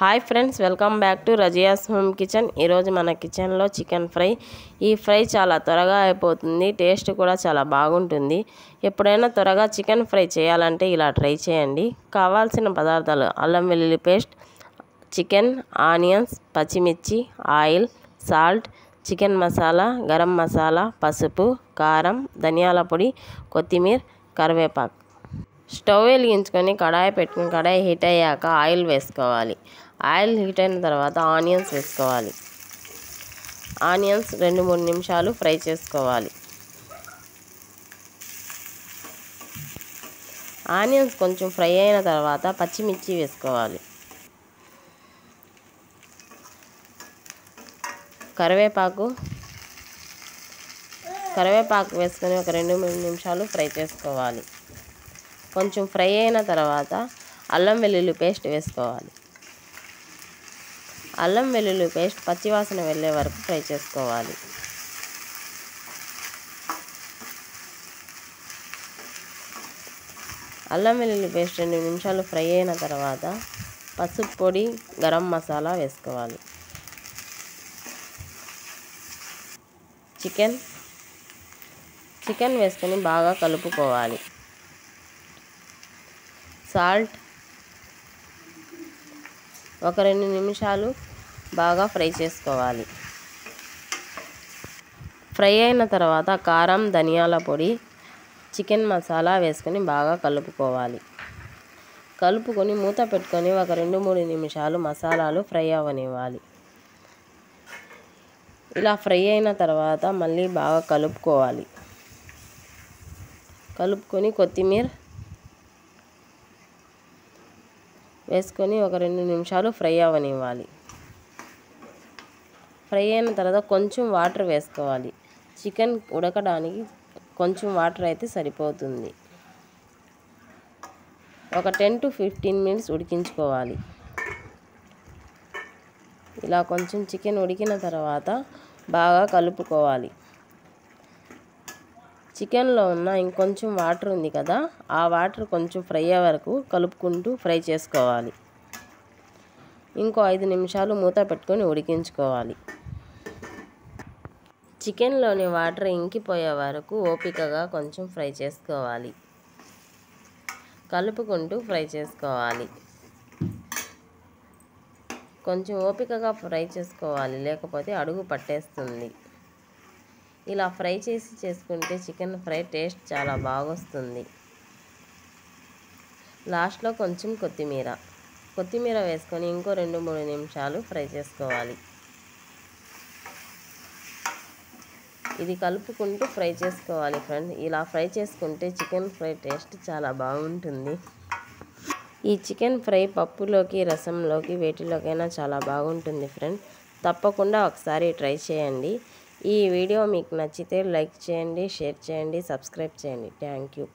Hi friends, welcome back to Razia's home kitchen. ఈరోజు మన కిచెన్లో చికెన్ ఫ్రై. ఈ ఫ్రై చాలా త్వరగా అయిపోతుంది, టేస్ట్ కూడా చాలా బాగుంటుంది. ఎప్పుడైనా త్వరగా చికెన్ ఫ్రై చేయాలంటే ఇలా ట్రై చేయండి. కావాల్సిన పదార్థాలు: అల్లం వెల్లుల్లి పేస్ట్, చికెన్, ఆనియన్స్, పచ్చిమిర్చి, oil, salt, chicken masala, garam masala, పసుపు, కారం, ధనియాల పొడి, కొత్తిమీర, కరివేపాకు. స్టవ్ వెలిగించుకొని కడాయి హీట్ అయ్యాక ఆయిల్ వేసుకోవాలి. ఆయిల్ హీట్ అయిన తర్వాత ఆనియన్స్ వేసుకోవాలి. ఆనియన్స్ 2-3 నిమిషాలు ఫ్రై చేసుకోవాలి. ఆనియన్స్ కొంచెం ఫ్రై అయిన తర్వాత పచ్చిమిర్చి వేసుకోవాలి. కరివేపాకు వేసుకొని ఒక 2-3 నిమిషాలు ఫ్రై చేసుకోవాలి. కొంచెం ఫ్రై అయిన తర్వాత అల్లం వెల్లుల్లి పేస్ట్ వేసుకోవాలి. అల్లం వెల్లుల్లి పేస్ట్ పచ్చివాసన వెళ్ళే వరకు ఫ్రై చేసుకోవాలి. అల్లం వెల్లుల్లి పేస్ట్ 2 నిమిషాలు ఫ్రై అయిన తర్వాత పసుపు పొడి, గరం మసాలా వేసుకోవాలి. చికెన్ వేసుకొని బాగా కలుపుకోవాలి. సాల్ట్ ఒక 2 నిమిషాలు బాగా ఫ్రై చేసుకోవాలి. ఫ్రై అయిన తర్వాత కారం, ధనియాల పొడి, చికెన్ మసాలా వేసుకొని బాగా కలుపుకోవాలి. కలుపుకొని మూత పెట్టుకొని ఒక 2-3 నిమిషాలు మసాలాలు ఫ్రై అవ్వనివ్వాలి. ఇలా ఫ్రై అయిన తర్వాత మళ్ళీ బాగా కలుపుకోవాలి. కలుపుకొని కొత్తిమీర వేసుకొని ఒక 2 నిమిషాలు ఫ్రై అవ్వనివ్వాలి. ఫ్రై అయిన తర్వాత కొంచెం వాటర్ వేసుకోవాలి. చికెన్ ఉడకడానికి కొంచెం వాటర్ అయితే సరిపోతుంది. ఒక 10 to 15 మినిట్స్ ఉడికించుకోవాలి. ఇలా కొంచెం చికెన్ ఉడికిన తర్వాత బాగా కలుపుకోవాలి. చికెన్లో ఉన్న ఇంకొంచెం వాటర్ ఉంది కదా, ఆ వాటర్ కొంచెం ఫ్రై అయ్యే వరకు కలుపుకుంటూ ఫ్రై చేసుకోవాలి. ఇంకో 5 నిమిషాలు మూత పెట్టుకొని ఉడికించుకోవాలి. చికెన్లోని వాటర్ ఇంకిపోయే వరకు ఓపికగా కొంచెం ఫ్రై చేసుకోవాలి. కలుపుకుంటూ ఫ్రై చేసుకోవాలి. కొంచెం ఓపికగా ఫ్రై చేసుకోవాలి, లేకపోతే అడుగు పట్టేస్తుంది. ఇలా ఫ్రై చేసుకుంటే చికెన్ ఫ్రై టేస్ట్ చాలా బాగొస్తుంది. లాస్ట్లో కొంచెం కొత్తిమీర వేసుకొని ఇంకో 2-3 నిమిషాలు ఫ్రై చేసుకోవాలి. ఇది కలుపుకుంటూ ఫ్రై చేసుకోవాలి ఫ్రెండ్స్. ఇలా ఫ్రై చేసుకుంటే చికెన్ ఫ్రై టేస్ట్ చాలా బాగుంటుంది. ఈ చికెన్ ఫ్రై పప్పులోకి, రసంలోకి, వేటిలోకైనా చాలా బాగుంటుంది ఫ్రెండ్స్. తప్పకుండా ఒకసారి ట్రై చేయండి. ఈ వీడియో మీకు నచ్చితే లైక్ చేయండి, షేర్ చేయండి, సబ్స్క్రైబ్ చేయండి. Thank you.